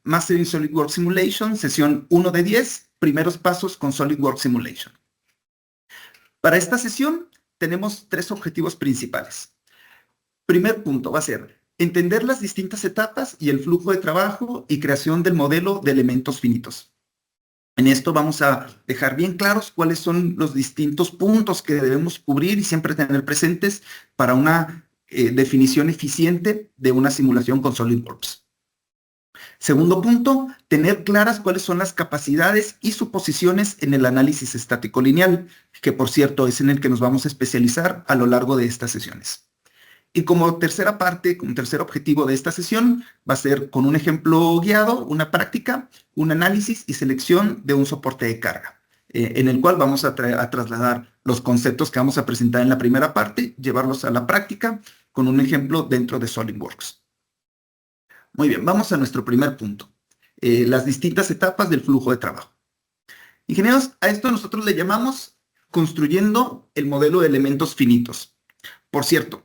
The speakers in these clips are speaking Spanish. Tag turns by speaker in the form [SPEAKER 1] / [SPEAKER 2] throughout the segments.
[SPEAKER 1] Master in SolidWorks Simulation, sesión 1 de 10, primeros pasos con SolidWorks Simulation. Para esta sesión tenemos 3 objetivos principales. Primer punto va a ser entender las distintas etapas y el flujo de trabajo y creación del modelo de elementos finitos. En esto vamos a dejar bien claros cuáles son los distintos puntos que debemos cubrir y siempre tener presentes para una definición eficiente de una simulación con SolidWorks. Segundo punto, tener claras cuáles son las capacidades y suposiciones en el análisis estático lineal, que por cierto es en el que nos vamos a especializar a lo largo de estas sesiones. Y como tercera parte, como tercer objetivo de esta sesión, va a ser con un ejemplo guiado, una práctica, un análisis y selección de un soporte de carga, en el cual vamos a trasladar los conceptos que vamos a presentar en la primera parte, llevarlos a la práctica con un ejemplo dentro de SolidWorks. Muy bien, vamos a nuestro primer punto, las distintas etapas del flujo de trabajo. Ingenieros, a esto nosotros le llamamos construyendo el modelo de elementos finitos. Por cierto,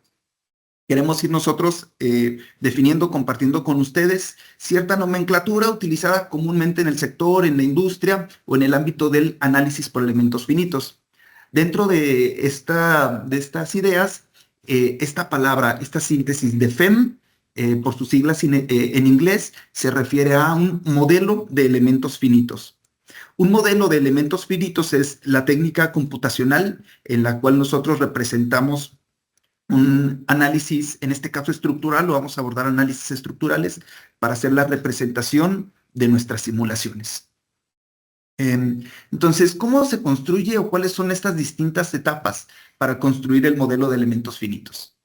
[SPEAKER 1] queremos ir nosotros definiendo, compartiendo con ustedes cierta nomenclatura utilizada comúnmente en el sector, en la industria o en el ámbito del análisis por elementos finitos. Dentro de estas ideas, esta palabra, esta síntesis de FEM, por sus siglas en inglés, se refiere a un modelo de elementos finitos. Un modelo de elementos finitos es la técnica computacional en la cual nosotros representamos un análisis, en este caso estructural, o vamos a abordar análisis estructurales para hacer la representación de nuestras simulaciones. Entonces, ¿cómo se construye o cuáles son estas distintas etapas para construir el modelo de elementos finitos?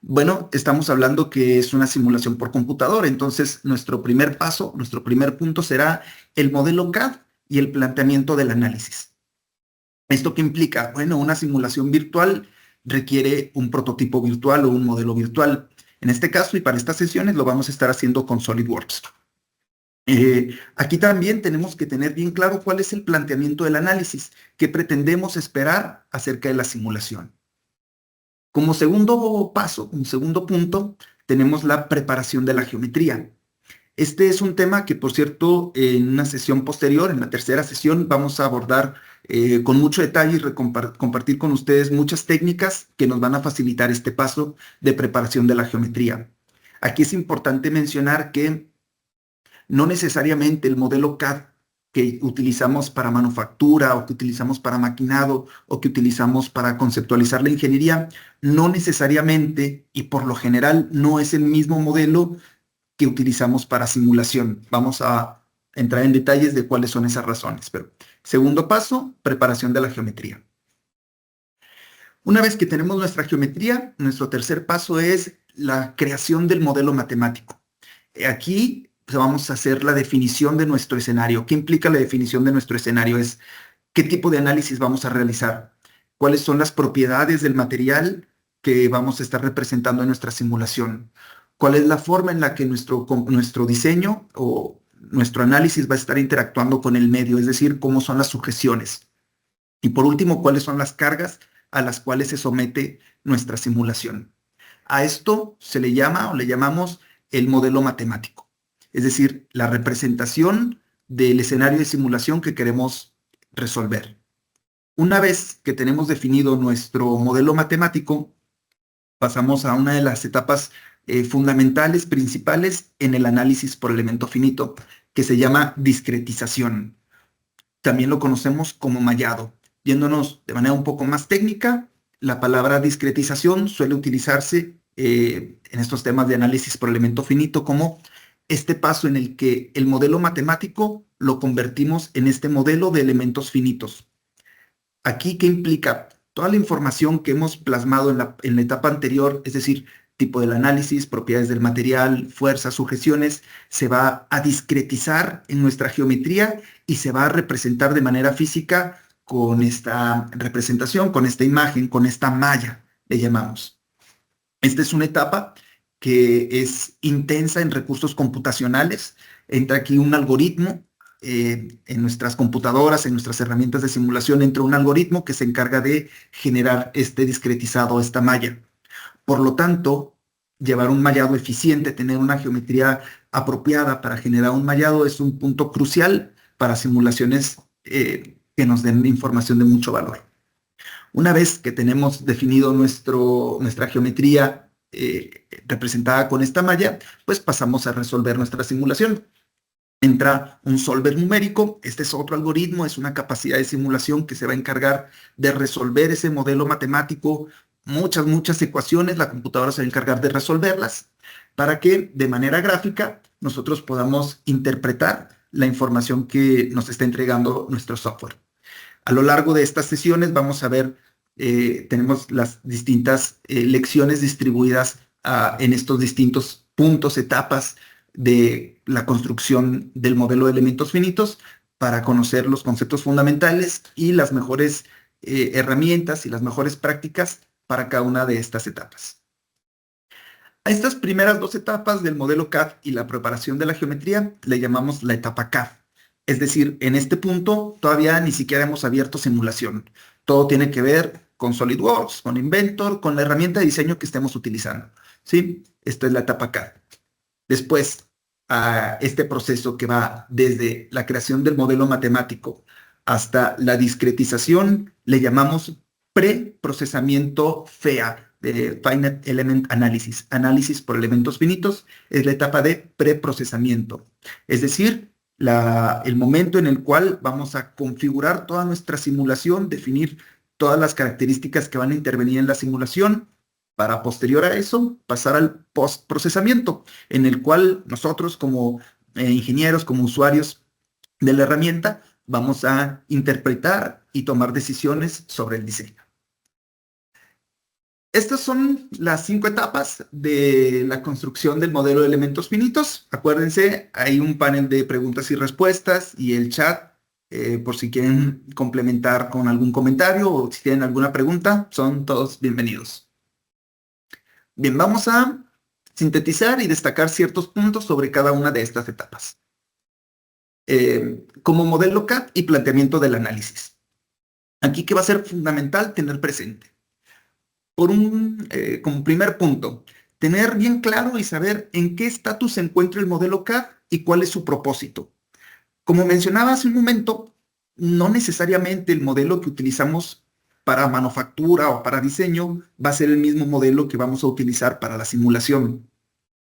[SPEAKER 1] Bueno, estamos hablando que es una simulación por computadora, entonces nuestro primer paso, nuestro primer punto será el modelo CAD y el planteamiento del análisis. ¿Esto qué implica? Bueno, una simulación virtual requiere un prototipo virtual o un modelo virtual. En este caso y para estas sesiones lo vamos a estar haciendo con SolidWorks. Aquí también tenemos que tener bien claro cuál es el planteamiento del análisis, qué pretendemos esperar acerca de la simulación. Como segundo paso, un segundo punto, tenemos la preparación de la geometría. Este es un tema que, por cierto, en una sesión posterior, en la tercera sesión, vamos a abordar con mucho detalle y compartir con ustedes muchas técnicas que nos van a facilitar este paso de preparación de la geometría. Aquí es importante mencionar que no necesariamente el modelo CAD que utilizamos para manufactura o que utilizamos para maquinado o que utilizamos para conceptualizar la ingeniería, no necesariamente y por lo general no es el mismo modelo que utilizamos para simulación. Vamos a entrar en detalles de cuáles son esas razones. Pero segundo paso, preparación de la geometría. Una vez que tenemos nuestra geometría, nuestro tercer paso es la creación del modelo matemático. Aquí vamos a hacer la definición de nuestro escenario. ¿Qué implica la definición de nuestro escenario? Es qué tipo de análisis vamos a realizar, cuáles son las propiedades del material que vamos a estar representando en nuestra simulación, cuál es la forma en la que nuestro diseño o nuestro análisis va a estar interactuando con el medio, es decir, cómo son las sujeciones. Y por último, cuáles son las cargas a las cuales se somete nuestra simulación. A esto se le llama o le llamamos el modelo matemático, es decir, la representación del escenario de simulación que queremos resolver. Una vez que tenemos definido nuestro modelo matemático, pasamos a una de las etapas fundamentales, principales en el análisis por elemento finito, que se llama discretización. También lo conocemos como mallado. Yéndonos de manera un poco más técnica, la palabra discretización suele utilizarse en estos temas de análisis por elemento finito como este paso en el que el modelo matemático lo convertimos en este modelo de elementos finitos. Aquí, ¿qué implica? Toda la información que hemos plasmado en la etapa anterior, es decir, tipo del análisis, propiedades del material, fuerzas, sujeciones, se va a discretizar en nuestra geometría y se va a representar de manera física con esta representación, con esta imagen, con esta malla, le llamamos. Esta es una etapa que es intensa en recursos computacionales. Entra aquí un algoritmo. En nuestras computadoras, en nuestras herramientas de simulación, entra un algoritmo que se encarga de generar este discretizado, esta malla. Por lo tanto, llevar un mallado eficiente, tener una geometría apropiada para generar un mallado es un punto crucial para simulaciones que nos den información de mucho valor. Una vez que tenemos definido nuestra geometría representada con esta malla, pues pasamos a resolver nuestra simulación. Entra un solver numérico, este es otro algoritmo, es una capacidad de simulación que se va a encargar de resolver ese modelo matemático, muchas ecuaciones, la computadora se va a encargar de resolverlas para que de manera gráfica nosotros podamos interpretar la información que nos está entregando nuestro software. A lo largo de estas sesiones vamos a ver, tenemos las distintas lecciones distribuidas en estos distintos puntos, etapas de la construcción del modelo de elementos finitos para conocer los conceptos fundamentales y las mejores herramientas y las mejores prácticas para cada una de estas etapas. A estas primeras dos etapas del modelo CAD y la preparación de la geometría le llamamos la etapa CAD. Es decir, en este punto todavía ni siquiera hemos abierto simulación. Todo tiene que ver con SolidWorks, con Inventor, con la herramienta de diseño que estemos utilizando. ¿Sí? Esta es la etapa CAD. Después, a este proceso que va desde la creación del modelo matemático hasta la discretización, le llamamos preprocesamiento FEA, de Finite Element Analysis, análisis por elementos finitos, es la etapa de preprocesamiento. Es decir, el momento en el cual vamos a configurar toda nuestra simulación, definir todas las características que van a intervenir en la simulación, para posterior a eso pasar al postprocesamiento, en el cual nosotros como ingenieros, como usuarios de la herramienta, vamos a interpretar y tomar decisiones sobre el diseño. Estas son las 5 etapas de la construcción del modelo de elementos finitos. Acuérdense, hay un panel de preguntas y respuestas y el chat, por si quieren complementar con algún comentario o si tienen alguna pregunta, son todos bienvenidos. Bien, vamos a sintetizar y destacar ciertos puntos sobre cada una de estas etapas. Como modelo CAD y planteamiento del análisis. Aquí que va a ser fundamental tener presente. Como primer punto, tener bien claro y saber en qué estatus se encuentra el modelo CAD y cuál es su propósito. Como mencionaba hace un momento, no necesariamente el modelo que utilizamos para manufactura o para diseño va a ser el mismo modelo que vamos a utilizar para la simulación.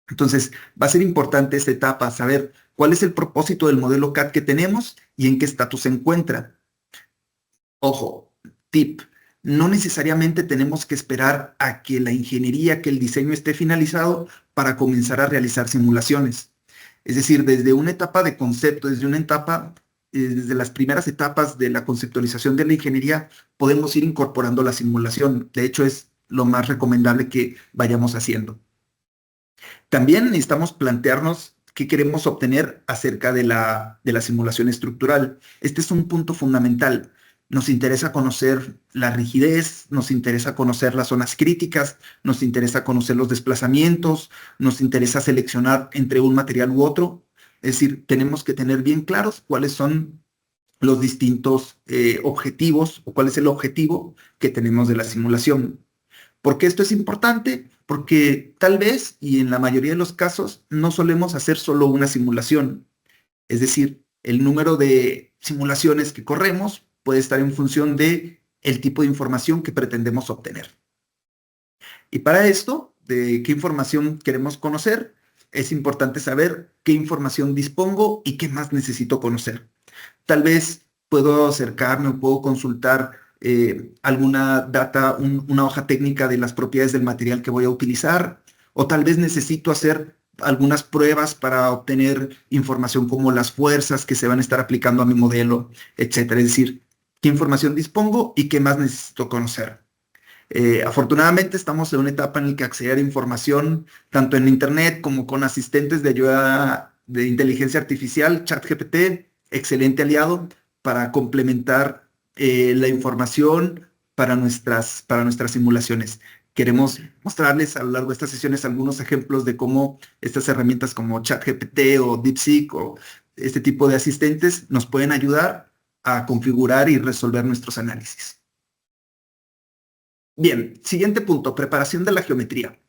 [SPEAKER 1] Entonces, va a ser importante esta etapa, saber cuál es el propósito del modelo CAD que tenemos y en qué estatus se encuentra. Ojo, tip, no necesariamente tenemos que esperar a que la ingeniería, que el diseño esté finalizado para comenzar a realizar simulaciones. Es decir, desde una etapa de concepto, desde las primeras etapas de la conceptualización de la ingeniería, podemos ir incorporando la simulación. De hecho, es lo más recomendable que vayamos haciendo. También necesitamos plantearnos qué queremos obtener acerca de la simulación estructural. Este es un punto fundamental. Nos interesa conocer la rigidez, nos interesa conocer las zonas críticas, nos interesa conocer los desplazamientos, nos interesa seleccionar entre un material u otro. Es decir, tenemos que tener bien claros cuáles son los distintos objetivos o cuál es el objetivo que tenemos de la simulación. ¿Por qué esto es importante? Porque tal vez, y en la mayoría de los casos, no solemos hacer solo una simulación. Es decir, el número de simulaciones que corremos puede estar en función de el tipo de información que pretendemos obtener. Y para esto, de qué información queremos conocer, es importante saber qué información dispongo y qué más necesito conocer. Tal vez puedo acercarme o puedo consultar alguna data, una hoja técnica de las propiedades del material que voy a utilizar, o tal vez necesito hacer algunas pruebas para obtener información como las fuerzas que se van a estar aplicando a mi modelo, etcétera. Es decir, qué información dispongo y qué más necesito conocer. Afortunadamente estamos en una etapa en la que acceder a información tanto en Internet como con asistentes de ayuda de inteligencia artificial, ChatGPT, excelente aliado para complementar la información para nuestras simulaciones. Queremos mostrarles a lo largo de estas sesiones algunos ejemplos de cómo estas herramientas como ChatGPT o DeepSeek o este tipo de asistentes nos pueden ayudar a configurar y resolver nuestros análisis. Bien, siguiente punto, preparación de la geometría.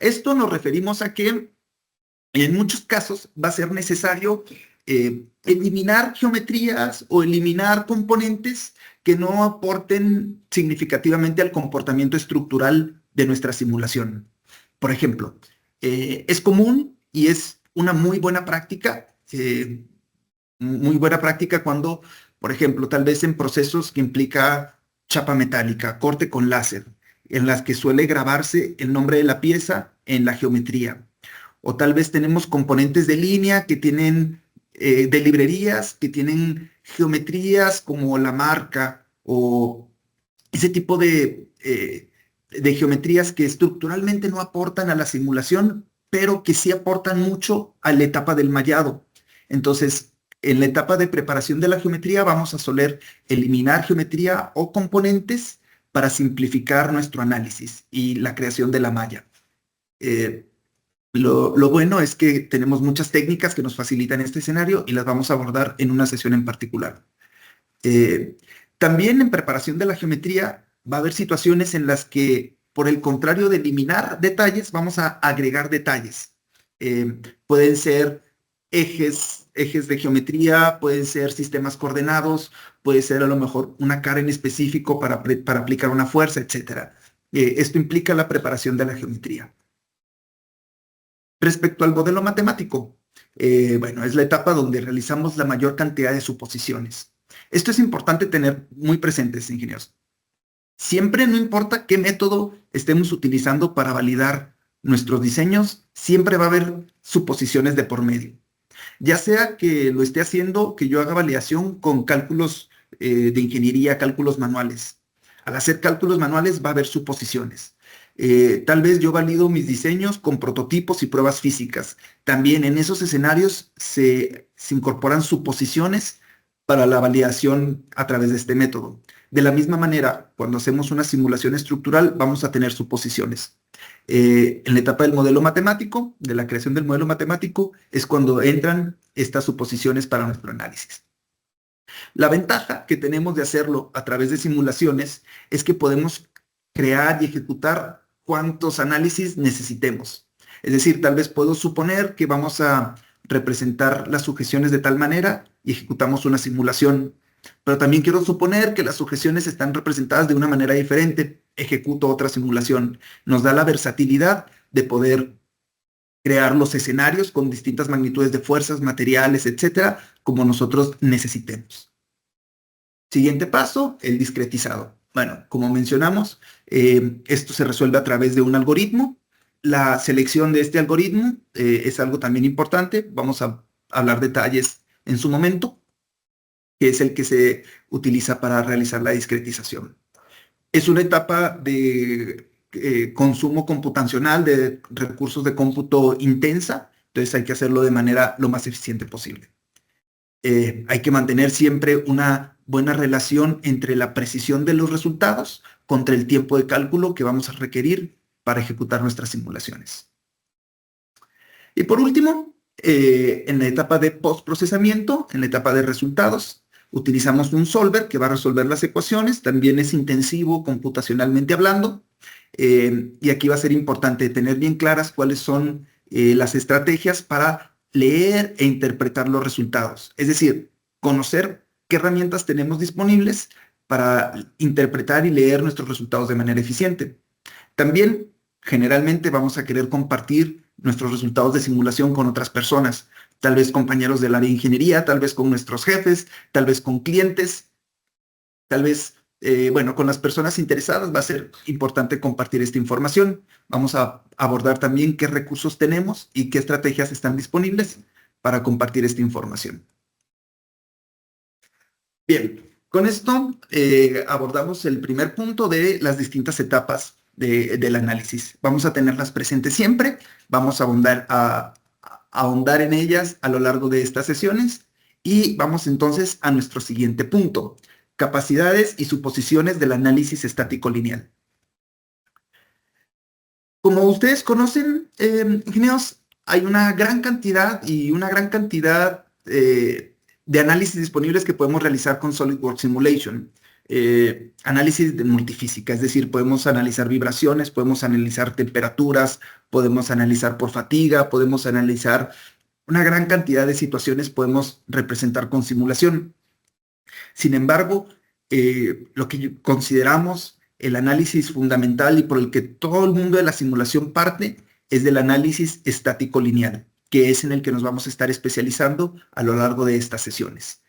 [SPEAKER 1] Esto nos referimos a que En muchos casos va a ser necesario eliminar geometrías o eliminar componentes que no aporten significativamente al comportamiento estructural de nuestra simulación. Por ejemplo, es común y es una muy buena práctica cuando, por ejemplo, tal vez en procesos que implica chapa metálica, corte con láser, en las que suele grabarse el nombre de la pieza en la geometría. O tal vez tenemos componentes de línea que tienen, de librerías, que tienen geometrías como la marca o ese tipo de geometrías que estructuralmente no aportan a la simulación, pero que sí aportan mucho a la etapa del mallado. Entonces, en la etapa de preparación de la geometría vamos a soler eliminar geometría o componentes para simplificar nuestro análisis y la creación de la malla. Eh, lo bueno es que tenemos muchas técnicas que nos facilitan este escenario y las vamos a abordar en una sesión en particular. Eh, También en preparación de la geometría va a haber situaciones en las que, por el contrario de eliminar detalles, vamos a agregar detalles. Pueden ser ejes de geometría, pueden ser sistemas coordenados, puede ser a lo mejor una cara en específico para aplicar una fuerza, etc. Esto implica la preparación de la geometría. Respecto al modelo matemático, bueno, es la etapa donde realizamos la mayor cantidad de suposiciones. Esto es importante tener muy presentes, ingenieros. Siempre, no importa qué método estemos utilizando para validar nuestros diseños, siempre va a haber suposiciones de por medio. Ya sea que lo esté haciendo, que yo haga validación con cálculos de ingeniería, cálculos manuales. Al hacer cálculos manuales va a haber suposiciones. Tal vez yo valido mis diseños con prototipos y pruebas físicas. También en esos escenarios se incorporan suposiciones para la validación a través de este método. De la misma manera, cuando hacemos una simulación estructural, vamos a tener suposiciones. En la etapa del modelo matemático, de la creación del modelo matemático, es cuando entran estas suposiciones para nuestro análisis. La ventaja que tenemos de hacerlo a través de simulaciones es que podemos crear y ejecutar cuantos análisis necesitemos. Es decir, tal vez puedo suponer que vamos a representar las sujeciones de tal manera y ejecutamos una simulación, pero también quiero suponer que las sujeciones están representadas de una manera diferente. Ejecuto otra simulación. Nos da la versatilidad de poder crear los escenarios con distintas magnitudes de fuerzas, materiales, etcétera, como nosotros necesitemos. Siguiente paso, el discretizado. Bueno, como mencionamos, esto se resuelve a través de un algoritmo. La selección de este algoritmo es algo también importante. Vamos a hablar detalles en su momento, que es el que se utiliza para realizar la discretización. Es una etapa de consumo computacional de recursos de cómputo intensa, entonces hay que hacerlo de manera lo más eficiente posible. Hay que mantener siempre una buena relación entre la precisión de los resultados contra el tiempo de cálculo que vamos a requerir para ejecutar nuestras simulaciones. Y por último, en la etapa de postprocesamiento, en la etapa de resultados, utilizamos un solver que va a resolver las ecuaciones, también es intensivo computacionalmente hablando, y aquí va a ser importante tener bien claras cuáles son las estrategias para leer e interpretar los resultados. Es decir, conocer qué herramientas tenemos disponibles para interpretar y leer nuestros resultados de manera eficiente. También, generalmente, vamos a querer compartir nuestros resultados de simulación con otras personas, tal vez compañeros del área de ingeniería, tal vez con nuestros jefes, tal vez con clientes, tal vez, bueno, con las personas interesadas va a ser importante compartir esta información. Vamos a abordar también qué recursos tenemos y qué estrategias están disponibles para compartir esta información. Bien, con esto abordamos el primer punto de las distintas etapas del análisis. Vamos a tenerlas presentes siempre, vamos a ahondar en ellas a lo largo de estas sesiones y vamos entonces a nuestro siguiente punto, capacidades y suposiciones del análisis estático lineal. Como ustedes conocen, ingenieros, hay una gran cantidad de análisis disponibles que podemos realizar con SolidWorks Simulation. análisis de multifísica, es decir, podemos analizar vibraciones, podemos analizar temperaturas, podemos analizar por fatiga, podemos analizar una gran cantidad de situaciones, podemos representar con simulación. Sin embargo, lo que consideramos el análisis fundamental y por el que todo el mundo de la simulación parte es del análisis estático lineal, que es en el que nos vamos a estar especializando a lo largo de estas sesiones.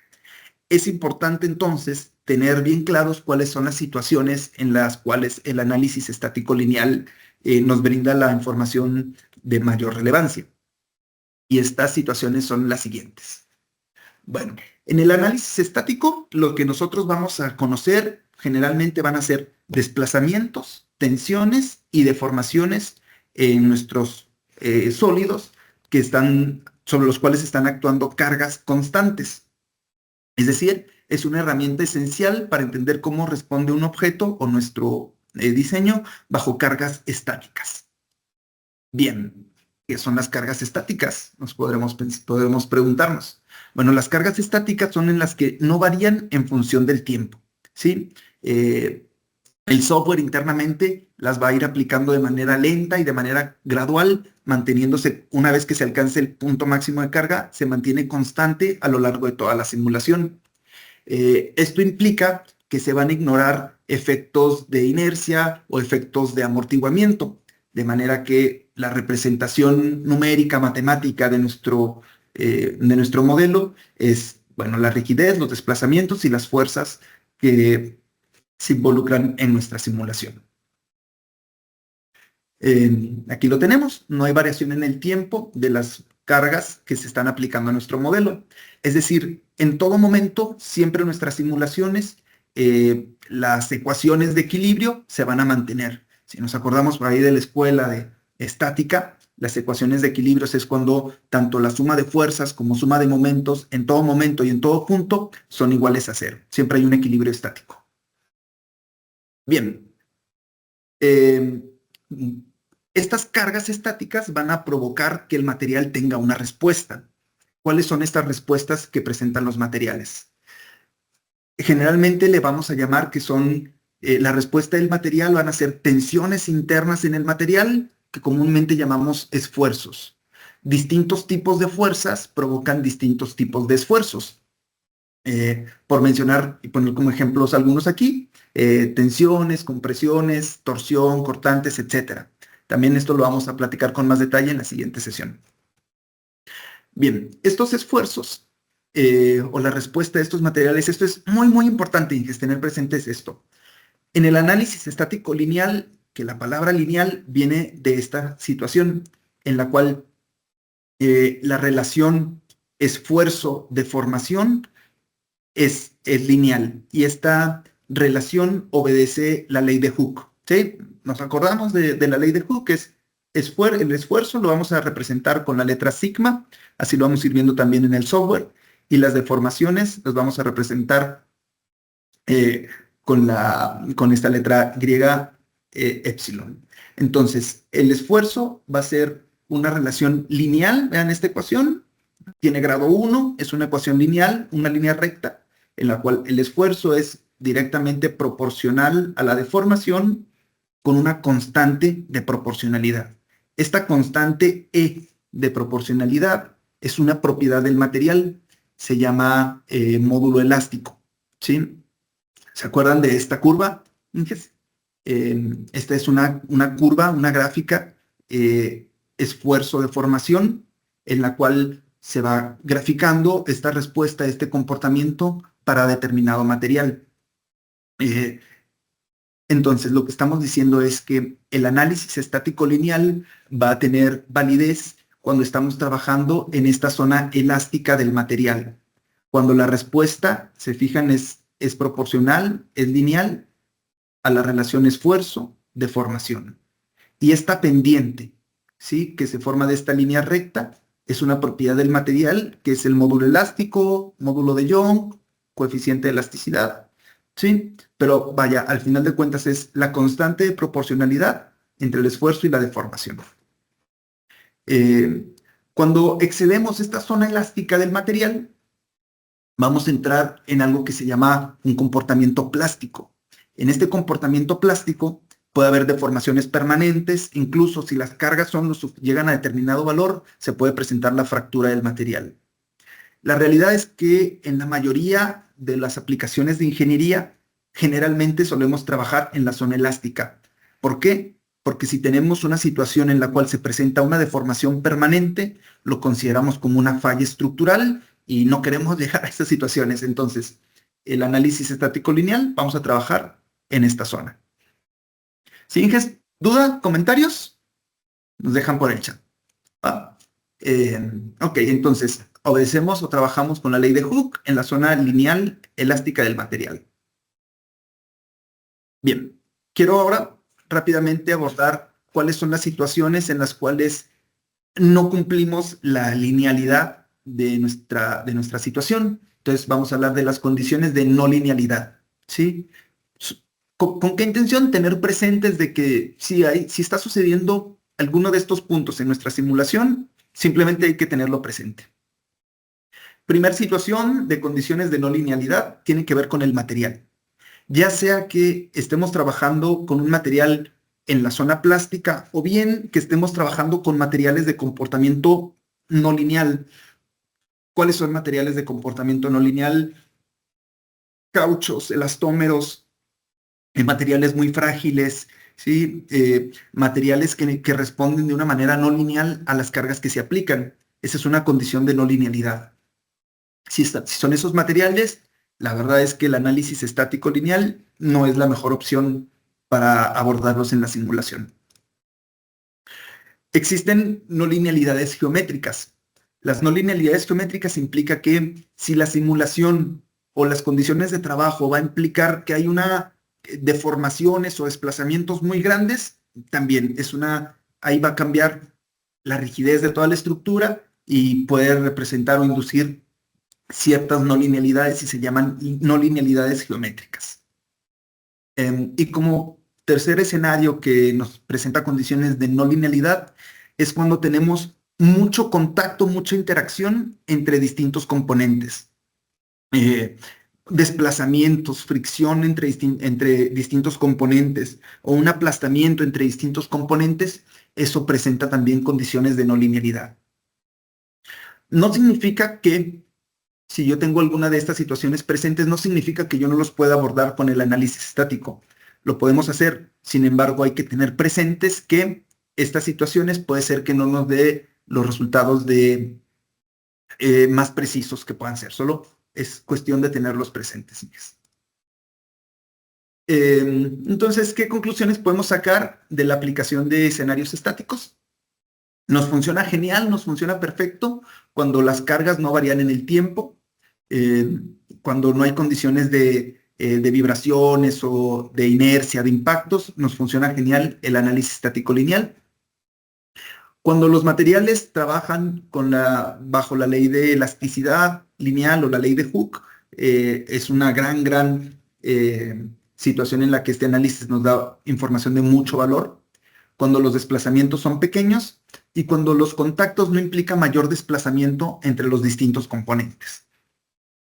[SPEAKER 1] Es importante entonces tener bien claros cuáles son las situaciones en las cuales el análisis estático lineal nos brinda la información de mayor relevancia. Y estas situaciones son las siguientes. Bueno, en el análisis estático, lo que nosotros vamos a conocer generalmente van a ser desplazamientos, tensiones y deformaciones en nuestros sólidos sobre los cuales están actuando cargas constantes. Es decir, es una herramienta esencial para entender cómo responde un objeto o nuestro diseño bajo cargas estáticas. Bien, ¿qué son las cargas estáticas? Nos podremos preguntarnos. Bueno, las cargas estáticas son en las que no varían en función del tiempo, ¿sí? El software internamente las va a ir aplicando de manera lenta y de manera gradual, manteniéndose una vez que se alcance el punto máximo de carga, se mantiene constante a lo largo de toda la simulación. Esto implica que se van a ignorar efectos de inercia o efectos de amortiguamiento, de manera que la representación numérica, matemática de nuestro modelo es, bueno, la rigidez, los desplazamientos y las fuerzas que se involucran en nuestra simulación. Aquí lo tenemos, no hay variación en el tiempo de las cargas que se están aplicando a nuestro modelo. Es decir, en todo momento, siempre en nuestras simulaciones, las ecuaciones de equilibrio se van a mantener. Si nos acordamos por ahí de la escuela de estática, las ecuaciones de equilibrio es cuando tanto la suma de fuerzas como suma de momentos en todo momento y en todo punto son iguales a cero. Siempre hay un equilibrio estático. Bien. Estas cargas estáticas van a provocar que el material tenga una respuesta. ¿Cuáles son estas respuestas que presentan los materiales? Generalmente le vamos a llamar que son la respuesta del material, van a ser tensiones internas en el material, que comúnmente llamamos esfuerzos. Distintos tipos de fuerzas provocan distintos tipos de esfuerzos. Por mencionar y poner como ejemplos algunos aquí, tensiones, compresiones, torsión, cortantes, etc. También esto lo vamos a platicar con más detalle en la siguiente sesión. Bien, estos esfuerzos o la respuesta de estos materiales, esto es muy, muy importante y tener presente es esto. En el análisis estático lineal, que la palabra lineal viene de esta situación en la cual la relación esfuerzo-deformación es lineal y esta relación obedece la ley de Hooke. ¿Sí? Nos acordamos de la ley de Hooke, que es el esfuerzo lo vamos a representar con la letra sigma, así lo vamos a ir viendo también en el software, y las deformaciones las vamos a representar con esta letra griega epsilon. Entonces, el esfuerzo va a ser una relación lineal, vean esta ecuación, tiene grado 1, es una ecuación lineal, una línea recta, en la cual el esfuerzo es directamente proporcional a la deformación con una constante de proporcionalidad. Esta constante E de proporcionalidad es una propiedad del material, se llama módulo elástico, ¿sí? ¿Se acuerdan de esta curva? Esta es una curva, una gráfica, esfuerzo de formación, en la cual se va graficando esta respuesta, este comportamiento para determinado material. Entonces, lo que estamos diciendo es que el análisis estático lineal va a tener validez cuando estamos trabajando en esta zona elástica del material. Cuando la respuesta, se fijan, es proporcional, es lineal a la relación esfuerzo-deformación. Y esta pendiente, ¿sí?, que se forma de esta línea recta, es una propiedad del material, que es el módulo elástico, módulo de Young, coeficiente de elasticidad, ¿sí? Pero vaya, al final de cuentas es la constante de proporcionalidad entre el esfuerzo y la deformación. Cuando excedemos esta zona elástica del material, vamos a entrar en algo que se llama un comportamiento plástico. En este comportamiento plástico puede haber deformaciones permanentes, incluso si las cargas llegan a determinado valor, se puede presentar la fractura del material. La realidad es que en la mayoría de las aplicaciones de ingeniería, generalmente solemos trabajar en la zona elástica. ¿Por qué? Porque si tenemos una situación en la cual se presenta una deformación permanente, lo consideramos como una falla estructural y no queremos llegar a esas situaciones. Entonces, el análisis estático lineal, vamos a trabajar en esta zona. Si Inges, duda, comentarios, nos dejan por el chat. ¿Va? Ok, entonces, obedecemos o trabajamos con la ley de Hooke en la zona lineal elástica del material. Bien, quiero ahora rápidamente abordar cuáles son las situaciones en las cuales no cumplimos la linealidad de nuestra situación. Entonces, vamos a hablar de las condiciones de no linealidad, ¿sí? ¿Con qué intención? Tener presentes de que si está sucediendo alguno de estos puntos en nuestra simulación, simplemente hay que tenerlo presente. Primera situación de condiciones de no linealidad tiene que ver con el material. Ya sea que estemos trabajando con un material en la zona plástica o bien que estemos trabajando con materiales de comportamiento no lineal. ¿Cuáles son materiales de comportamiento no lineal? Cauchos, elastómeros, materiales muy frágiles, ¿sí? Materiales que responden de una manera no lineal a las cargas que se aplican. Esa es una condición de no linealidad. Si son esos materiales, la verdad es que el análisis estático lineal no es la mejor opción para abordarlos en la simulación. Existen no linealidades geométricas. Las no linealidades geométricas implica que si la simulación o las condiciones de trabajo va a implicar que hay una deformaciones o desplazamientos muy grandes, también ahí va a cambiar la rigidez de toda la estructura y puede representar o inducir ciertas no linealidades y se llaman no linealidades geométricas. Y como tercer escenario que nos presenta condiciones de no linealidad es cuando tenemos mucho contacto, mucha interacción entre distintos componentes. Desplazamientos, fricción entre distintos componentes o un aplastamiento entre distintos componentes, eso presenta también condiciones de no linealidad. No significa que si yo tengo alguna de estas situaciones presentes, no significa que yo no los pueda abordar con el análisis estático. Lo podemos hacer, sin embargo, hay que tener presentes que estas situaciones puede ser que no nos dé los resultados más precisos que puedan ser. Solo es cuestión de tenerlos presentes. Entonces, ¿qué conclusiones podemos sacar de la aplicación de escenarios estáticos? Nos funciona genial, nos funciona perfecto cuando las cargas no varían en el tiempo, eh, cuando no hay condiciones de vibraciones o de inercia, de impactos, nos funciona genial el análisis estático lineal. Cuando los materiales trabajan bajo la ley de elasticidad lineal o la ley de Hooke, es una gran situación en la que este análisis nos da información de mucho valor. Cuando los desplazamientos son pequeños y cuando los contactos no implican mayor desplazamiento entre los distintos componentes.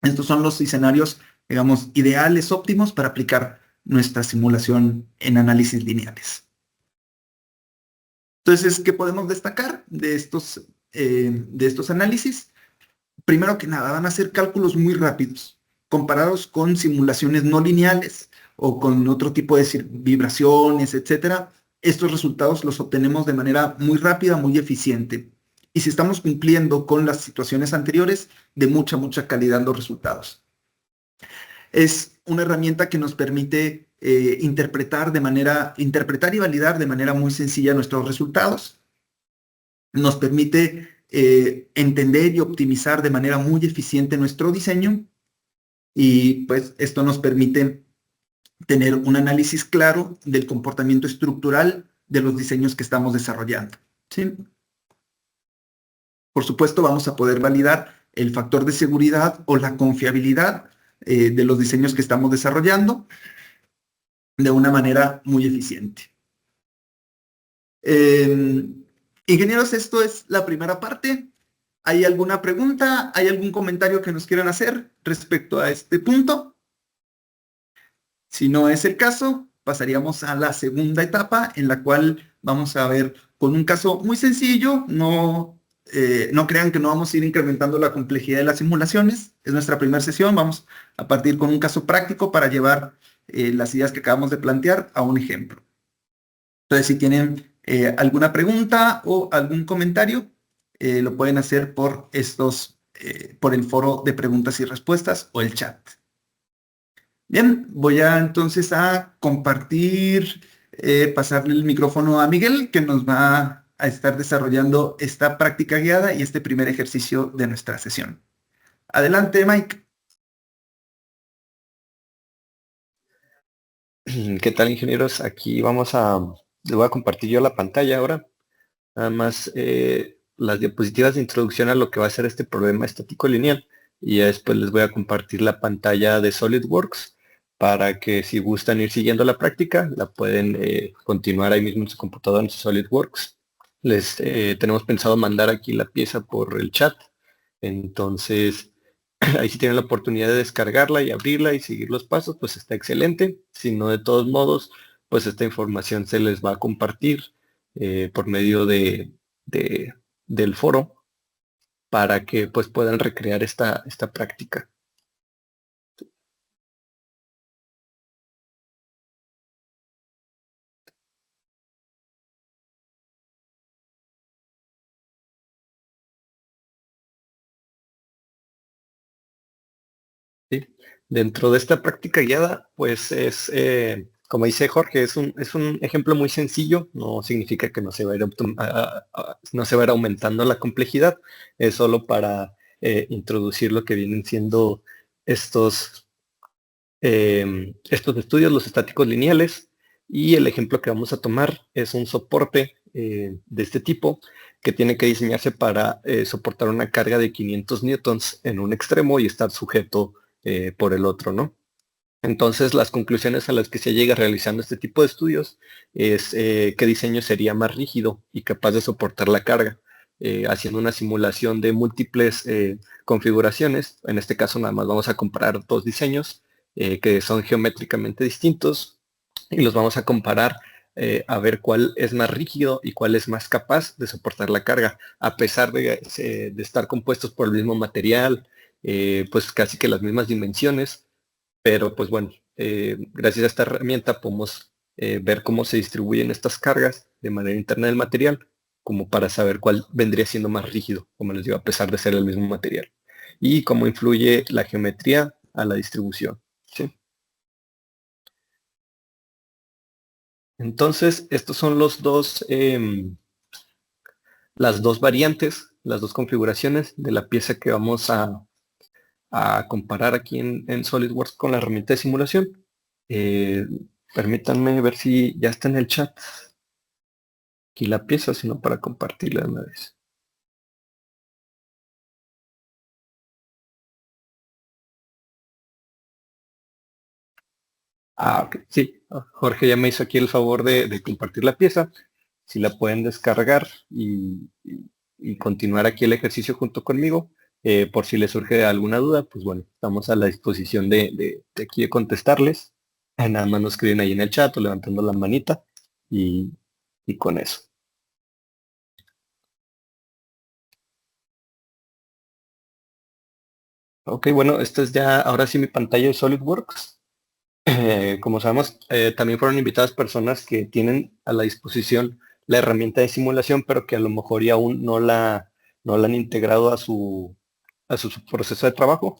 [SPEAKER 1] Estos son los escenarios, digamos, ideales, óptimos para aplicar nuestra simulación en análisis lineales. Entonces, ¿qué podemos destacar de estos análisis? Primero que nada, van a ser cálculos muy rápidos, comparados con simulaciones no lineales o con otro tipo de vibraciones, etcétera. Estos resultados los obtenemos de manera muy rápida, muy eficiente. Y si estamos cumpliendo con las situaciones anteriores, de mucha calidad los resultados. Es una herramienta que nos permite interpretar y validar de manera muy sencilla nuestros resultados. Nos permite entender y optimizar de manera muy eficiente nuestro diseño y pues esto nos permite tener un análisis claro del comportamiento estructural de los diseños que estamos desarrollando, ¿sí? Por supuesto, vamos a poder validar el factor de seguridad o la confiabilidad de los diseños que estamos desarrollando de una manera muy eficiente. Ingenieros, esto es la primera parte. ¿Hay alguna pregunta? ¿Hay algún comentario que nos quieran hacer respecto a este punto? Si no es el caso, pasaríamos a la segunda etapa en la cual vamos a ver con un caso muy sencillo, no crean que no vamos a ir incrementando la complejidad de las simulaciones, es nuestra primera sesión, vamos a partir con un caso práctico para llevar las ideas que acabamos de plantear a un ejemplo. Entonces, si tienen alguna pregunta o algún comentario, lo pueden hacer por el foro de preguntas y respuestas o el chat. Bien, voy a entonces a compartir, pasarle el micrófono a Miguel, que nos va a estar desarrollando esta práctica guiada y este primer ejercicio de nuestra sesión. Adelante, Mike.
[SPEAKER 2] ¿Qué tal, ingenieros? Les voy a compartir yo la pantalla ahora. Nada más las diapositivas de introducción a lo que va a ser este problema estático lineal. Y ya después les voy a compartir la pantalla de SolidWorks para que si gustan ir siguiendo la práctica, la pueden continuar ahí mismo en su computadora en SolidWorks. Tenemos pensado mandar aquí la pieza por el chat. Entonces, ahí si tienen la oportunidad de descargarla y abrirla y seguir los pasos, pues está excelente. Si no, de todos modos, pues esta información se les va a compartir por medio de- del foro para que pues puedan recrear esta práctica. ¿Sí? Dentro de esta práctica guiada, pues como dice Jorge, es un ejemplo muy sencillo, no significa que no se va a ir, no se va a ir aumentando la complejidad, es solo para introducir lo que vienen siendo estos, estos estudios, los estáticos lineales, y el ejemplo que vamos a tomar es un soporte de este tipo que tiene que diseñarse para soportar una carga de 500 newtons en un extremo y estar sujeto por el otro, ¿no? Entonces, las conclusiones a las que se llega realizando este tipo de estudios es qué diseño sería más rígido y capaz de soportar la carga, haciendo una simulación de múltiples configuraciones. En este caso, nada más vamos a comparar dos diseños que son geométricamente distintos y los vamos a comparar a ver cuál es más rígido y cuál es más capaz de soportar la carga, a pesar de estar compuestos por el mismo material, pues casi que las mismas dimensiones. Pero pues bueno, gracias a esta herramienta podemos ver cómo se distribuyen estas cargas de manera interna del material, como para saber cuál vendría siendo más rígido, como les digo, a pesar de ser el mismo material. Y cómo influye la geometría a la distribución. ¿Sí? Entonces, estos son las dos variantes, las dos configuraciones de la pieza que vamos a comparar aquí en SolidWorks con la herramienta de simulación. Eh, Permítanme ver si ya está en el chat aquí la pieza, sino para compartirla de una vez. Ok, sí, Jorge ya me hizo aquí el favor de compartir la pieza. Si la pueden descargar y continuar aquí el ejercicio junto conmigo, por si les surge alguna duda, pues bueno, estamos a la disposición de aquí de contestarles. Nada más nos escriben ahí en el chat o levantando la manita y, y con eso. Ok, bueno, esta es ya ahora sí mi pantalla de SolidWorks. Como sabemos, también fueron invitadas personas que tienen a la disposición la herramienta de simulación, pero que a lo mejor ya aún no la han integrado a su proceso de trabajo.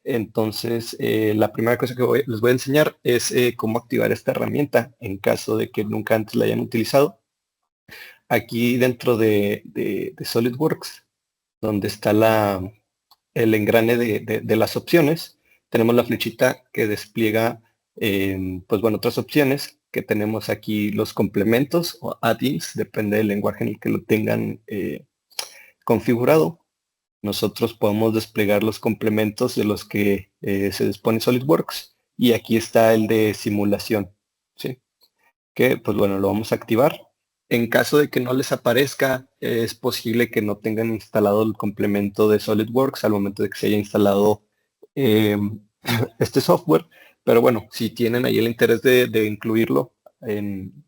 [SPEAKER 2] Entonces, la primera cosa que les voy a enseñar es cómo activar esta herramienta en caso de que nunca antes la hayan utilizado. Aquí dentro de SolidWorks, donde está el engrane de las opciones, tenemos la flechita que despliega, pues bueno, otras opciones, que tenemos aquí los complementos o add-ins, depende del lenguaje en el que lo tengan configurado. Nosotros podemos desplegar los complementos de los que se dispone SolidWorks, y aquí está el de simulación, ¿sí? Que pues bueno, lo vamos a activar. En caso de que no les aparezca, es posible que no tengan instalado el complemento de SolidWorks al momento de que se haya instalado eh, este software. Pero bueno, si tienen ahí el interés de incluirlo en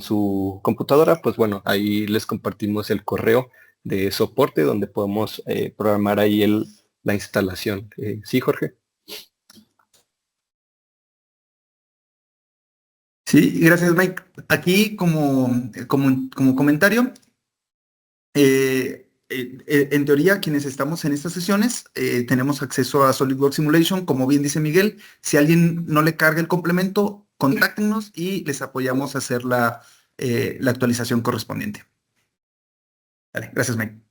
[SPEAKER 2] su computadora, pues bueno, ahí les compartimos el correo de soporte donde podemos programar ahí la instalación. ¿Sí, Jorge?
[SPEAKER 1] Sí, gracias, Mike. Aquí como comentario, en teoría, quienes estamos en estas sesiones tenemos acceso a SolidWorks Simulation. Como bien dice Miguel, si alguien no le carga el complemento, contáctenos y les apoyamos a hacer la actualización correspondiente. Vale, gracias, Mike.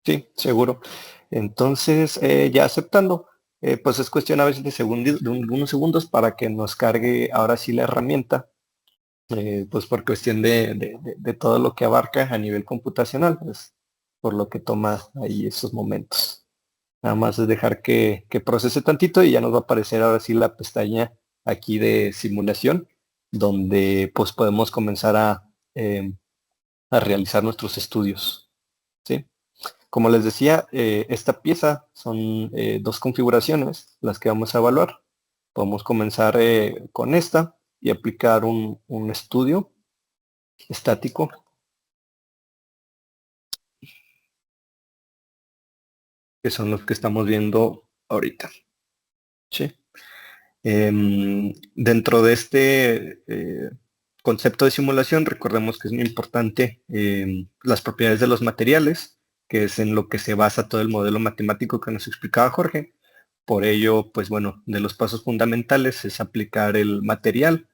[SPEAKER 2] Sí, seguro. Entonces, ya aceptando, pues es cuestión a veces de unos segundos para que nos cargue ahora sí la herramienta, pues por cuestión de todo lo que abarca a nivel computacional, pues por lo que toma ahí esos momentos. Nada más es dejar que procese tantito y ya nos va a aparecer ahora sí la pestaña aquí de simulación, donde pues podemos comenzar a realizar nuestros estudios. ¿Sí? Como les decía, esta pieza son dos configuraciones las que vamos a evaluar. Podemos comenzar con esta y aplicar un estudio estático, que son los que estamos viendo ahorita. ¿Sí? Dentro de este concepto de simulación, recordemos que es muy importante las propiedades de los materiales, que es en lo que se basa todo el modelo matemático que nos explicaba Jorge. Por ello, pues bueno, de los pasos fundamentales es aplicar el material,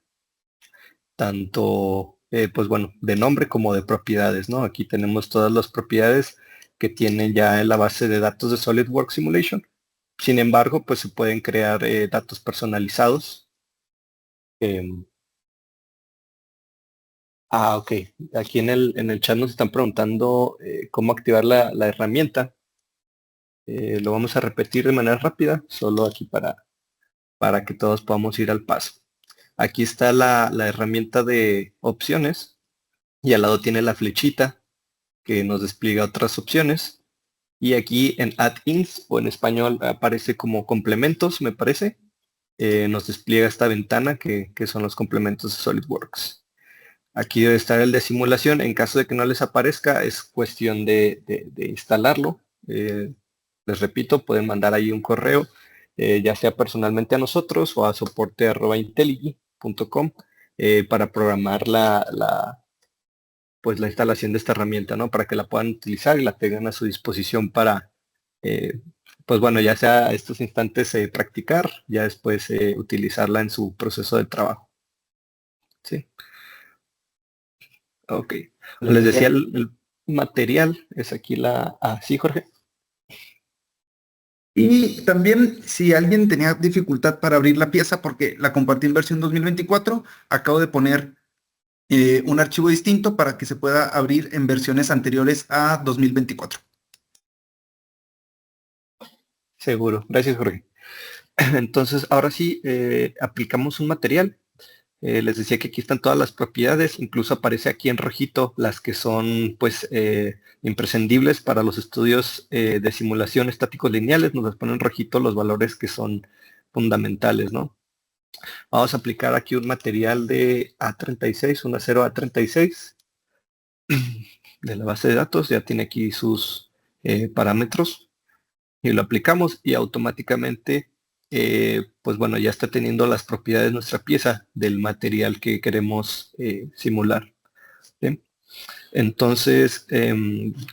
[SPEAKER 2] tanto, pues bueno, de nombre como de propiedades, ¿no? Aquí tenemos todas las propiedades que tienen ya en la base de datos de SolidWorks Simulation. Sin embargo, pues se pueden crear datos personalizados. em, ok. Aquí en el chat nos están preguntando cómo activar la herramienta. Lo vamos a repetir de manera rápida, solo aquí para que todos podamos ir al paso. Aquí está la herramienta de opciones y al lado tiene la flechita que nos despliega otras opciones. Y aquí en Add-ins o en español aparece como complementos, me parece. Nos despliega esta ventana que son los complementos de SolidWorks. Aquí debe estar el de simulación. En caso de que no les aparezca, es cuestión de instalarlo. Les repito, pueden mandar ahí un correo, ya sea personalmente a nosotros o a soporte@intelligi.com para programar pues la instalación de esta herramienta, ¿no? Para que la puedan utilizar y la tengan a su disposición para, eh, pues bueno, ya sea a estos instantes practicar, ya después utilizarla en su proceso de trabajo. ¿Sí? Ok. Les decía, el material es aquí sí, Jorge.
[SPEAKER 1] Y también, si alguien tenía dificultad para abrir la pieza, porque la compartí en versión 2024, acabo de poner un archivo distinto para que se pueda abrir en versiones anteriores a 2024.
[SPEAKER 2] Seguro. Gracias, Jorge. Entonces, ahora sí, aplicamos un material. Les decía que aquí están todas las propiedades, incluso aparece aquí en rojito las que son pues imprescindibles para los estudios de simulación estáticos lineales, nos las ponen en rojito los valores que son fundamentales, ¿no? Vamos a aplicar aquí un material de A36, un acero A36 de la base de datos, ya tiene aquí sus parámetros y lo aplicamos y automáticamente pues bueno, ya está teniendo las propiedades de nuestra pieza del material que queremos simular. ¿Sí? Entonces,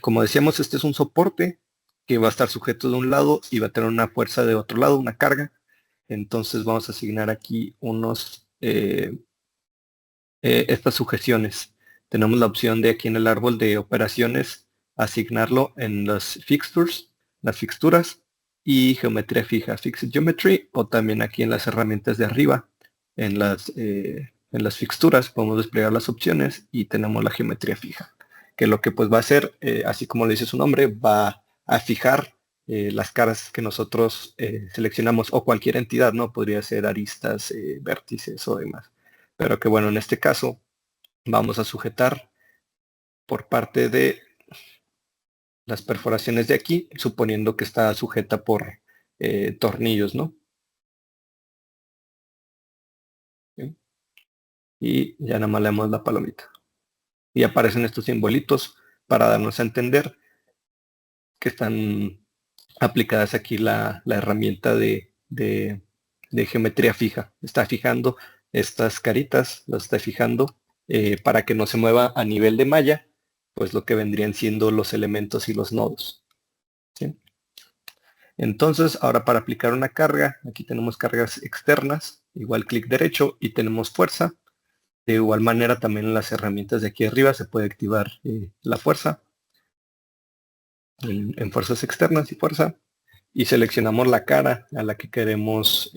[SPEAKER 2] como decíamos, este es un soporte que va a estar sujeto de un lado y va a tener una fuerza de otro lado, una carga. Entonces vamos a asignar aquí estas sujeciones. Tenemos la opción de aquí en el árbol de operaciones asignarlo en las fixturas y geometría fija, Fixed Geometry, o también aquí en las herramientas de arriba, en las fixturas podemos desplegar las opciones y tenemos la geometría fija, que lo que pues va a hacer, así como le dice su nombre, va a fijar las caras que nosotros seleccionamos o cualquier entidad, ¿no? Podría ser aristas, vértices o demás. Pero que bueno, en este caso vamos a sujetar por parte de las perforaciones de aquí, suponiendo que está sujeta por tornillos, ¿no? ¿Sí? Y ya nada más le damos la palomita. Y aparecen estos simbolitos para darnos a entender que están aplicadas aquí la herramienta de geometría fija. Está fijando estas caritas, las está fijando para que no se mueva a nivel de malla, pues lo que vendrían siendo los elementos y los nodos. ¿Sí? Entonces, ahora para aplicar una carga, aquí tenemos cargas externas, igual clic derecho y tenemos fuerza. De igual manera también en las herramientas de aquí arriba se puede activar la fuerza en fuerzas externas y fuerza. Y seleccionamos la cara a la que queremos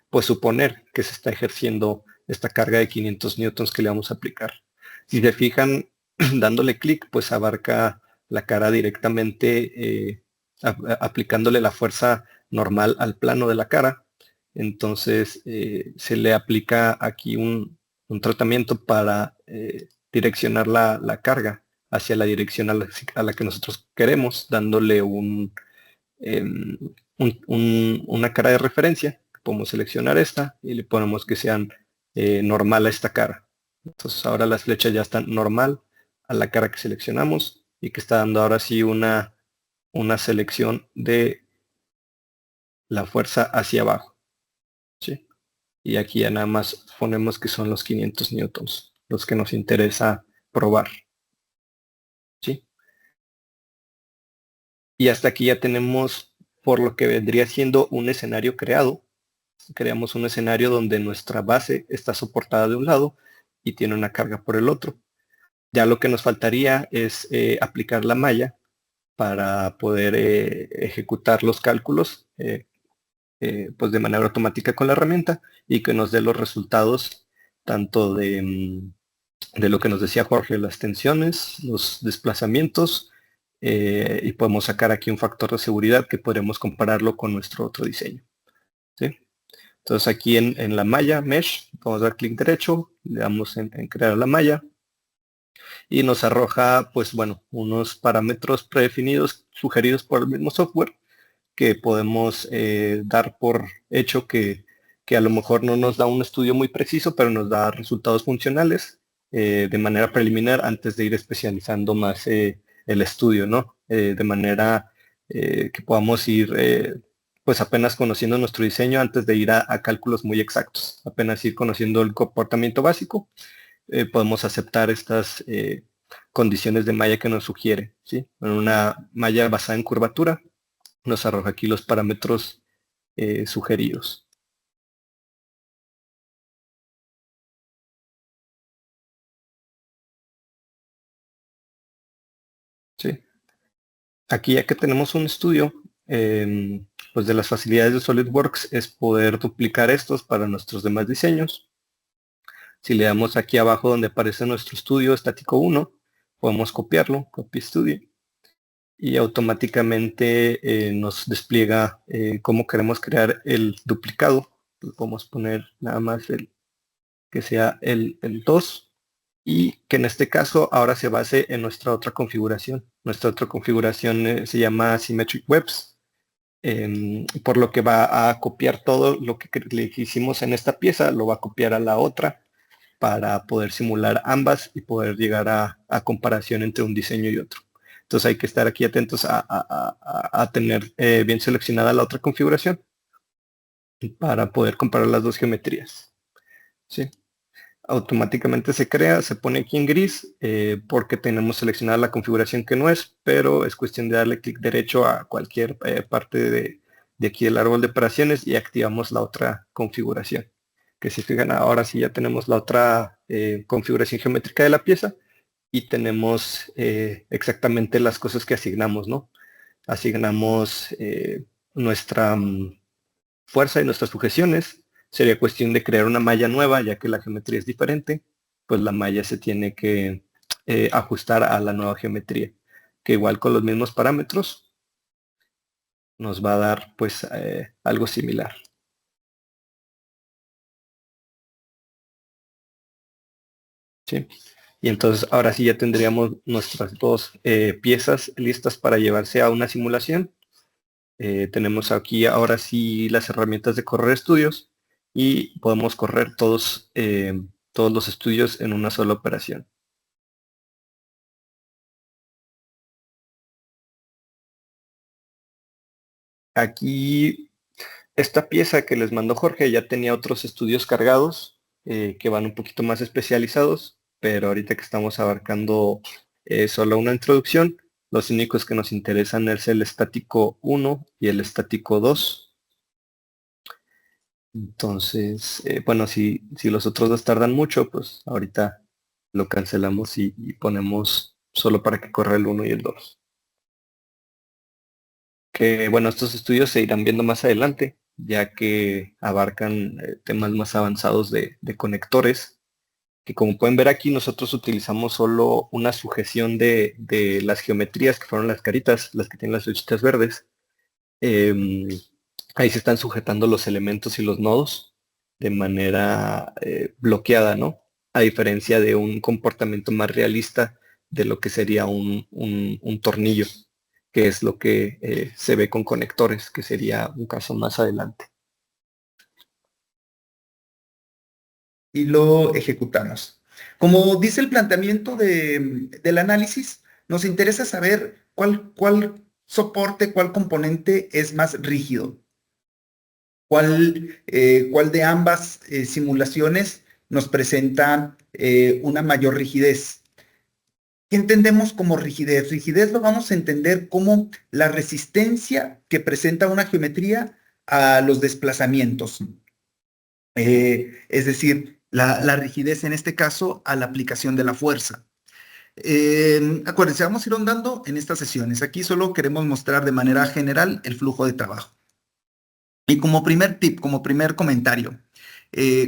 [SPEAKER 2] pues suponer que se está ejerciendo esta carga de 500 newtons que le vamos a aplicar. Si se fijan, dándole clic, pues abarca la cara directamente aplicándole la fuerza normal al plano de la cara. Entonces se le aplica aquí un tratamiento para direccionar la carga hacia la dirección a la que nosotros queremos, dándole una cara de referencia. Podemos seleccionar esta y le ponemos que sean normal a esta cara. Entonces ahora las flechas ya están normal a la cara que seleccionamos y que está dando ahora sí una selección de la fuerza hacia abajo. ¿Sí? Y aquí ya nada más ponemos que son los 500 newtons, los que nos interesa probar. ¿Sí? Y hasta aquí ya tenemos por lo que vendría siendo un escenario creado. Creamos un escenario donde nuestra base está soportada de un lado y tiene una carga por el otro. Ya lo que nos faltaría es aplicar la malla para poder ejecutar los cálculos pues de manera automática con la herramienta y que nos dé los resultados tanto de lo que nos decía Jorge, las tensiones, los desplazamientos, y podemos sacar aquí un factor de seguridad que podremos compararlo con nuestro otro diseño. ¿Sí? Entonces aquí en la malla Mesh, vamos a dar clic derecho, le damos en crear la malla y nos arroja, pues bueno, unos parámetros predefinidos sugeridos por el mismo software que podemos dar por hecho que a lo mejor no nos da un estudio muy preciso, pero nos da resultados funcionales de manera preliminar antes de ir especializando más el estudio, ¿no? De manera que podamos ir pues apenas conociendo nuestro diseño antes de ir a cálculos muy exactos, apenas ir conociendo el comportamiento básico, podemos aceptar estas condiciones de malla que nos sugiere, ¿sí? En una malla basada en curvatura, nos arroja aquí los parámetros sugeridos. ¿Sí? Aquí ya que tenemos un estudio, pues de las facilidades de SolidWorks es poder duplicar estos para nuestros demás diseños. Si le damos aquí abajo donde aparece nuestro estudio estático 1, podemos copiarlo, copy studio, y automáticamente nos despliega cómo queremos crear el duplicado. Le podemos poner nada más que sea el 2 y que en este caso ahora se base en nuestra otra configuración. Nuestra otra configuración se llama Symmetric Webs, por lo que va a copiar todo lo que le hicimos en esta pieza, lo va a copiar a la otra para poder simular ambas y poder llegar a comparación entre un diseño y otro. Entonces hay que estar aquí atentos a tener bien seleccionada la otra configuración para poder comparar las dos geometrías. ¿Sí? Automáticamente se crea, se pone aquí en gris porque tenemos seleccionada la configuración que no es, pero es cuestión de darle clic derecho a cualquier parte de aquí del árbol de operaciones y activamos la otra configuración. Que si fijan, ahora sí ya tenemos la otra configuración geométrica de la pieza y tenemos exactamente las cosas que asignamos, ¿no? Asignamos nuestra fuerza y nuestras sujeciones. Sería cuestión de crear una malla nueva, ya que la geometría es diferente, pues la malla se tiene que ajustar a la nueva geometría, que igual con los mismos parámetros nos va a dar pues algo similar. ¿Sí? Y entonces ahora sí ya tendríamos nuestras dos piezas listas para llevarse a una simulación. Tenemos aquí ahora sí las herramientas de correr estudios y podemos correr todos los estudios en una sola operación. Aquí, esta pieza que les mandó Jorge ya tenía otros estudios cargados que van un poquito más especializados, pero ahorita que estamos abarcando solo una introducción, los únicos que nos interesan es el estático 1 y el estático 2. Entonces, bueno, si los otros dos tardan mucho, pues ahorita lo cancelamos y ponemos solo para que corra el 1 y el 2. Que bueno, estos estudios se irán viendo más adelante, ya que abarcan temas más avanzados de conectores, que como pueden ver aquí, nosotros utilizamos solo una sujeción de las geometrías, que fueron las caritas, las que tienen las flechitas verdes. Ahí se están sujetando los elementos y los nodos de manera bloqueada, ¿no? A diferencia de un comportamiento más realista de lo que sería un tornillo, que es lo que se ve con conectores, que sería un caso más adelante.
[SPEAKER 1] Y lo ejecutamos. Como dice el planteamiento del análisis, nos interesa saber cuál soporte, cuál componente es más rígido, cuál de ambas simulaciones nos presenta una mayor rigidez. ¿Qué entendemos como rigidez? Rigidez lo vamos a entender como la resistencia que presenta una geometría a los desplazamientos. Es decir, la rigidez en este caso a la aplicación de la fuerza. Acuérdense, vamos a ir ahondando en estas sesiones. Aquí solo queremos mostrar de manera general el flujo de trabajo. Y como primer tip, como primer comentario,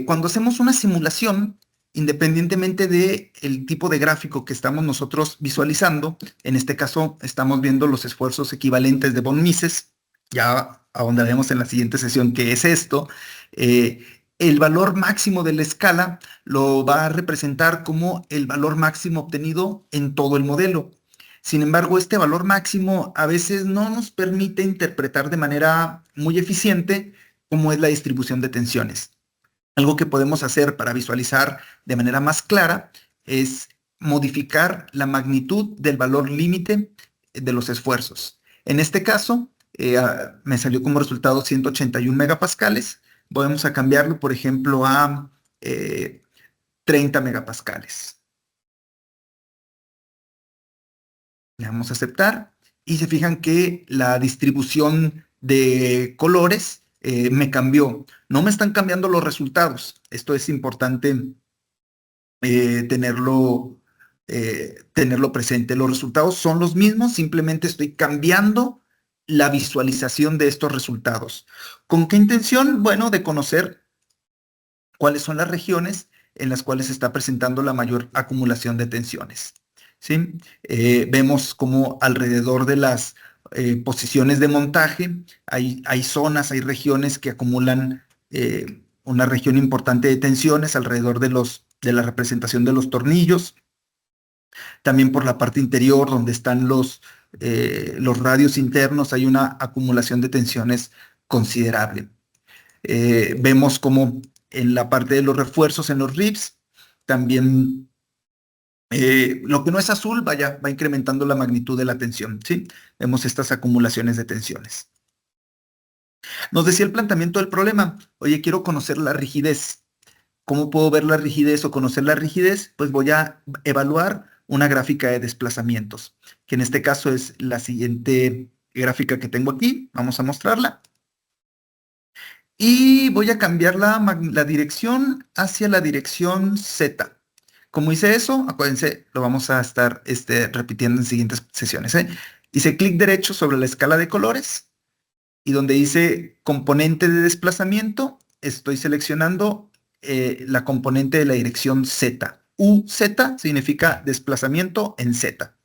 [SPEAKER 1] cuando hacemos una simulación, independientemente del tipo de gráfico que estamos nosotros visualizando, en este caso estamos viendo los esfuerzos equivalentes de von Mises, ya ahondaremos en la siguiente sesión qué es esto. El valor máximo de la escala lo va a representar como el valor máximo obtenido en todo el modelo. Sin embargo, este valor máximo a veces no nos permite interpretar de manera muy eficiente cómo es la distribución de tensiones. Algo que podemos hacer para visualizar de manera más clara es modificar la magnitud del valor límite de los esfuerzos. En este caso, me salió como resultado 181 megapascales. Vamos a cambiarlo, por ejemplo, a 30 megapascales. Le damos a aceptar y se fijan que la distribución de colores me cambió. No me están cambiando los resultados. Esto es importante tenerlo presente. Los resultados son los mismos, simplemente estoy cambiando la visualización de estos resultados. ¿Con qué intención? Bueno, de conocer cuáles son las regiones en las cuales se está presentando la mayor acumulación de tensiones. ¿Sí? Vemos como alrededor de las posiciones de montaje hay zonas, hay regiones que acumulan una región importante de tensiones alrededor de la representación de los tornillos. También por la parte interior, donde están los radios internos, hay una acumulación de tensiones considerable. Vemos como en la parte de los refuerzos en los ribs, también lo que no es azul, va incrementando la magnitud de la tensión, ¿sí? Vemos estas acumulaciones de tensiones. Nos decía el planteamiento del problema, oye, quiero conocer la rigidez. ¿Cómo puedo ver la rigidez o conocer la rigidez? Pues voy a evaluar una gráfica de desplazamientos, que en este caso es la siguiente gráfica que tengo aquí. Vamos a mostrarla. Y voy a cambiar la dirección hacia la dirección Z. ¿Cómo hice eso? Acuérdense, lo vamos a estar repitiendo en siguientes sesiones. Hice clic derecho sobre la escala de colores y donde dice componente de desplazamiento, estoy seleccionando la componente de la dirección Z. UZ significa desplazamiento en Z.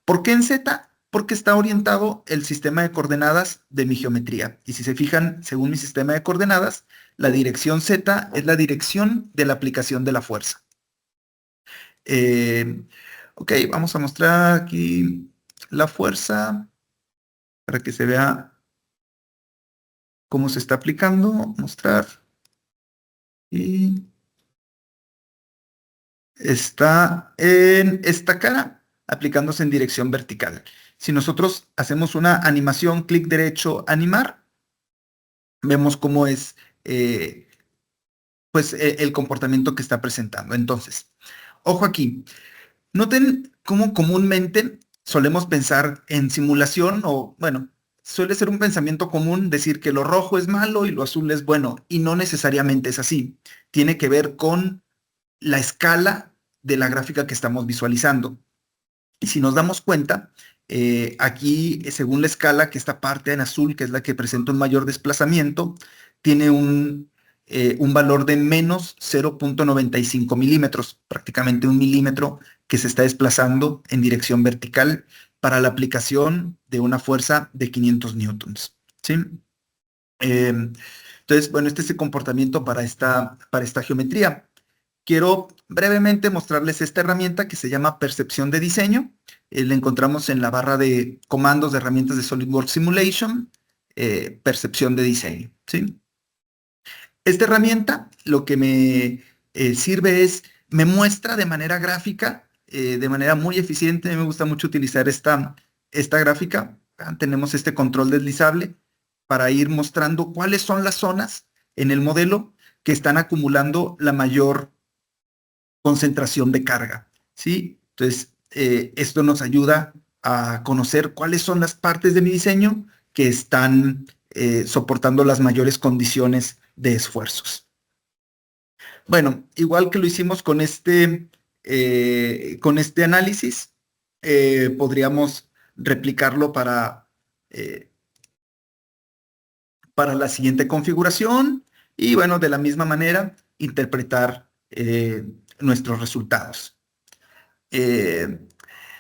[SPEAKER 1] ¿Por qué en Z? Porque está orientado el sistema de coordenadas de mi geometría. Y si se fijan, según mi sistema de coordenadas, la dirección Z es la dirección de la aplicación de la fuerza. Ok, vamos a mostrar aquí la fuerza para que se vea cómo se está aplicando. Mostrar. Y está en esta cara, aplicándose en dirección vertical. Si nosotros hacemos una animación, clic derecho, animar, vemos cómo es pues, el comportamiento que está presentando. Entonces, ojo aquí. Noten cómo comúnmente solemos pensar en simulación o, bueno, suele ser un pensamiento común decir que lo rojo es malo y lo azul es bueno, y no necesariamente es así. Tiene que ver con la escala de la gráfica que estamos visualizando. Y si nos damos cuenta, aquí, según la escala, que esta parte en azul, que es la que presenta un mayor desplazamiento, tiene un valor de menos 0,95 milímetros, prácticamente 1 milímetro que se está desplazando en dirección vertical para la aplicación de una fuerza de 500 newtons. ¿Sí? Eh, entonces, bueno, este es el comportamiento para esta geometría. Quiero brevemente mostrarles esta herramienta que se llama percepción de diseño. La encontramos en la barra de comandos de herramientas de SolidWorks Simulation, percepción de diseño. ¿Sí? Esta herramienta lo que me sirve es, me muestra de manera gráfica, de manera muy eficiente. A mí me gusta mucho utilizar esta gráfica. Tenemos este control deslizable para ir mostrando cuáles son las zonas en el modelo que están acumulando la mayor concentración de carga, ¿sí? Entonces, esto nos ayuda a conocer cuáles son las partes de mi diseño que están soportando las mayores condiciones de esfuerzos. Bueno, igual que lo hicimos con este análisis, podríamos replicarlo eh, para la siguiente configuración y, bueno, de la misma manera, interpretar nuestros resultados. Eh,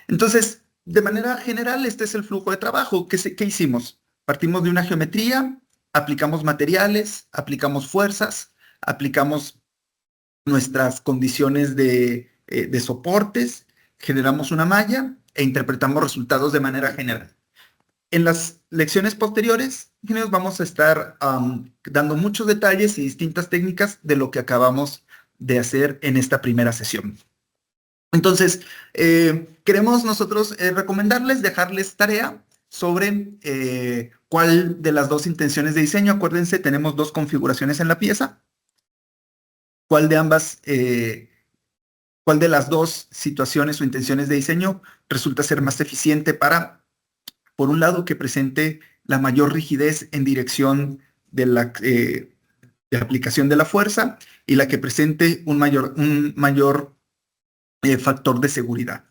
[SPEAKER 1] entonces, de manera general, este es el flujo de trabajo. ¿Qué hicimos? Partimos de una geometría, aplicamos materiales, aplicamos fuerzas, aplicamos nuestras condiciones de soportes, generamos una malla e interpretamos resultados de manera general. En las lecciones posteriores, nos vamos a estar dando muchos detalles y distintas técnicas de lo que acabamos de hacer en esta primera sesión. Entonces, queremos nosotros recomendarles, dejarles tarea sobre cuál de las dos intenciones de diseño. Acuérdense, tenemos dos configuraciones en la pieza. ¿Cuál de ambas, cuál de las dos situaciones o intenciones de diseño resulta ser más eficiente para, por un lado, que presente la mayor rigidez en dirección de la aplicación de la fuerza y la que presente un mayor factor de seguridad?